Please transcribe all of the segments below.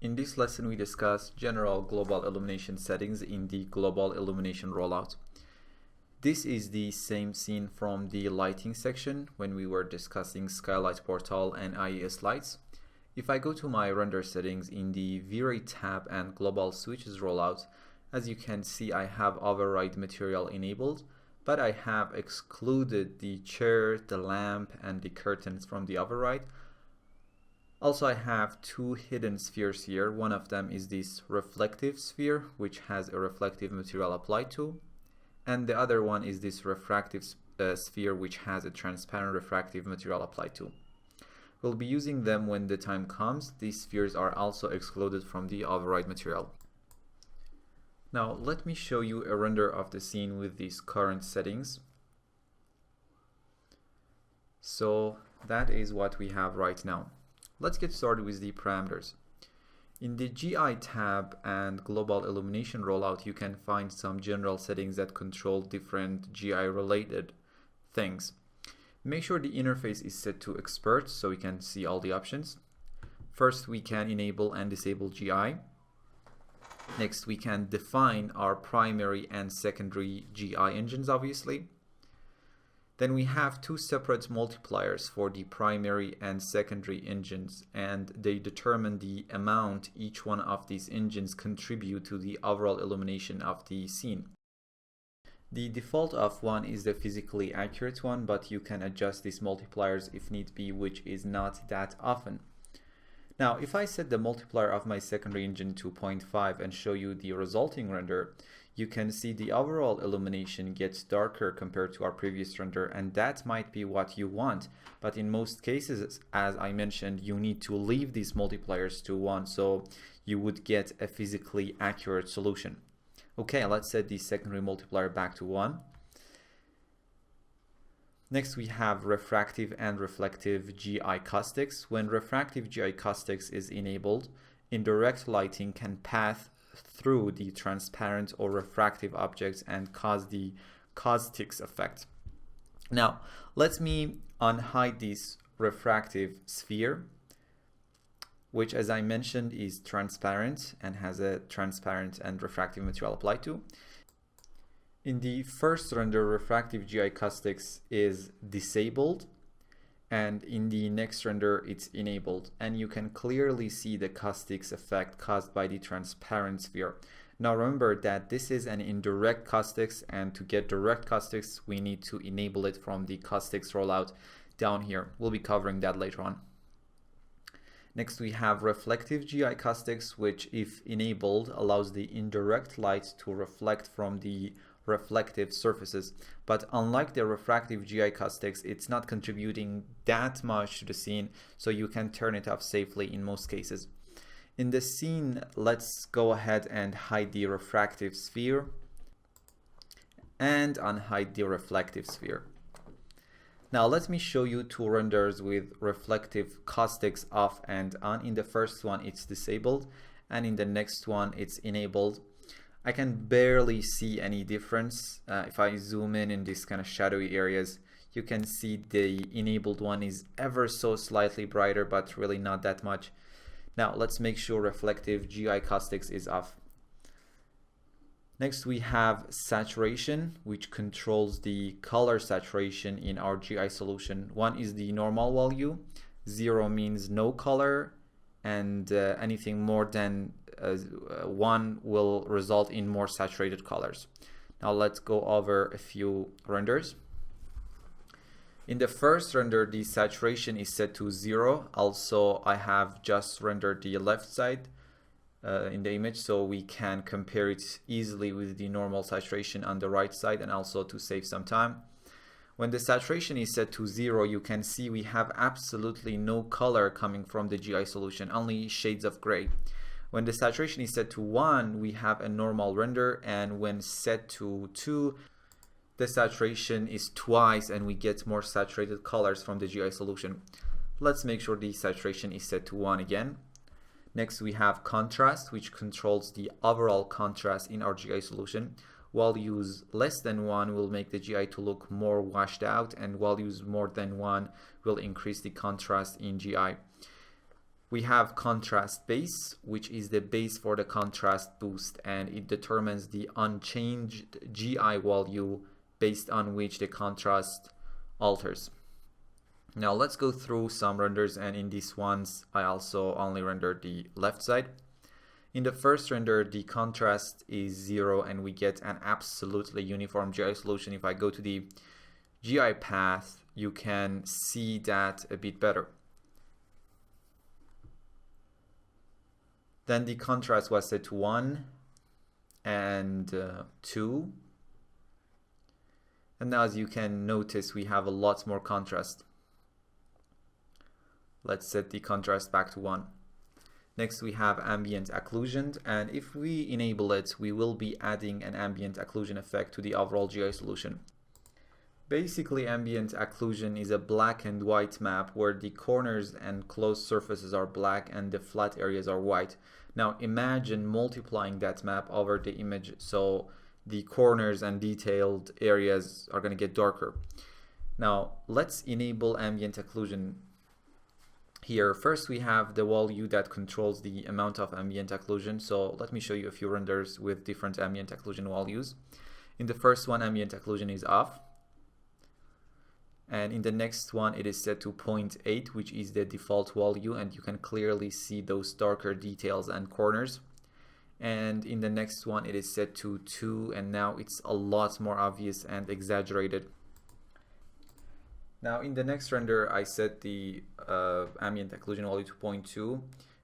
In this lesson, we discuss general global illumination settings in the global illumination rollout. This is the same scene from the lighting section when we were discussing skylight portal and IES lights. If I go to my render settings in the V-Ray tab and global switches rollout, as you can see, I have override material enabled, but I have excluded the chair, the lamp, and the curtains from the override. Also, I have two hidden spheres here. One of them is this reflective sphere, which has a reflective material applied to, and the other one is this refractive sphere, which has a transparent refractive material applied to. We'll be using them when the time comes. These spheres are also excluded from the override material. Now, let me show you a render of the scene with these current settings. So that is what we have right now. Let's get started with the parameters. In the GI tab and global illumination rollout, you can find some general settings that control different GI related things. Make sure the interface is set to expert so we can see all the options. First, we can enable and disable GI. Next, we can define our primary and secondary GI engines, obviously. Then we have two separate multipliers for the primary and secondary engines, and they determine the amount each one of these engines contribute to the overall illumination of the scene. The default of 1 is the physically accurate one, but you can adjust these multipliers if need be, which is not that often. Now, if I set the multiplier of my secondary engine to 0.5 and show you the resulting render, you can see the overall illumination gets darker compared to our previous render, and that might be what you want. But in most cases, as I mentioned, you need to leave these multipliers to 1 so you would get a physically accurate solution. Okay, let's set the secondary multiplier back to 1. Next, we have refractive and reflective GI caustics. When refractive GI caustics is enabled, indirect lighting can pass through the transparent or refractive objects and cause the caustics effect. Now, let me unhide this refractive sphere, which, as I mentioned, is transparent and has a transparent and refractive material applied to. In the first render, refractive GI caustics is disabled, and in the next render it's enabled, and you can clearly see the caustics effect caused by the transparent sphere. Now remember that this is an indirect caustics, and to get direct caustics we need to enable it from the caustics rollout down here. We'll be covering that later on. Next, we have reflective GI caustics, which, if enabled, allows the indirect light to reflect from the reflective surfaces, but unlike the refractive GI caustics, it's not contributing that much to the scene, so you can turn it off safely in most cases. In the scene, let's go ahead and hide the refractive sphere and unhide the reflective sphere. Now let me show you two renders with reflective caustics off and on. In the first one it's disabled, and in the next one it's enabled. I can barely see any difference. If I zoom in these kind of shadowy areas, you can see the enabled one is ever so slightly brighter, but really not that much. Now let's make sure reflective GI caustics is off. Next, we have saturation, which controls the color saturation in our GI solution. 1 is the normal value, 0 means no color, and anything more than 1 will result in more saturated colors. Now let's go over a few renders. In the first render, the saturation is set to 0. Also, I have just rendered the left side in the image so we can compare it easily with the normal saturation on the right side, and also to save some time. When the saturation is set to 0, you can see we have absolutely no color coming from the GI solution, only shades of gray. When the saturation is set to 1, we have a normal render, and when set to 2, the saturation is twice and we get more saturated colors from the GI solution. Let's make sure the saturation is set to 1 again. Next, we have contrast, which controls the overall contrast in our GI solution. Values less than 1 will make the GI to look more washed out, and values more than 1 will increase the contrast in GI. We have contrast base, which is the base for the contrast boost, and it determines the unchanged GI value based on which the contrast alters. Now let's go through some renders, and in these ones I also only rendered the left side. In the first render, the contrast is 0 and we get an absolutely uniform GI solution. If I go to the GI path, you can see that a bit better. Then the contrast was set to 1 and 2. And now as you can notice, we have a lot more contrast. Let's set the contrast back to 1. Next we have ambient occlusion, and if we enable it, we will be adding an ambient occlusion effect to the overall GI solution. Basically, ambient occlusion is a black and white map where the corners and closed surfaces are black and the flat areas are white. Now imagine multiplying that map over the image, so the corners and detailed areas are going to get darker. Now let's enable ambient occlusion. Here first we have the value that controls the amount of ambient occlusion, so let me show you a few renders with different ambient occlusion values. In the first one, ambient occlusion is off, and in the next one it is set to 0.8, which is the default value, and you can clearly see those darker details and corners. And in the next one it is set to 2, and now it's a lot more obvious and exaggerated. Now in the next render I set the ambient occlusion value to 0.2,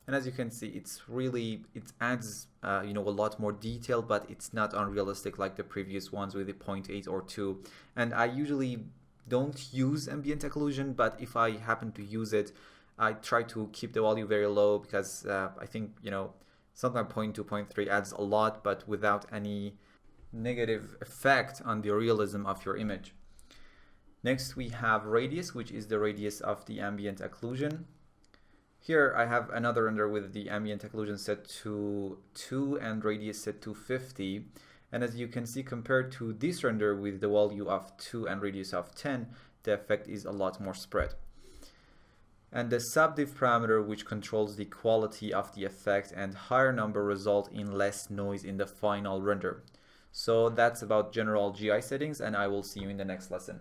and as you can see it adds a lot more detail, but it's not unrealistic like the previous ones with the 0.8 or 2. And I usually don't use ambient occlusion, but if I happen to use it, I try to keep the value very low, because I think sometimes 0.2, 0.3 adds a lot, but without any negative effect on the realism of your image. Next we have radius, which is the radius of the ambient occlusion. Here I have another render with the ambient occlusion set to 2 and radius set to 50. And as you can see, compared to this render with the value of 2 and radius of 10, the effect is a lot more spread. And the subdiff parameter, which controls the quality of the effect, and higher number result in less noise in the final render. So that's about general GI settings, and I will see you in the next lesson.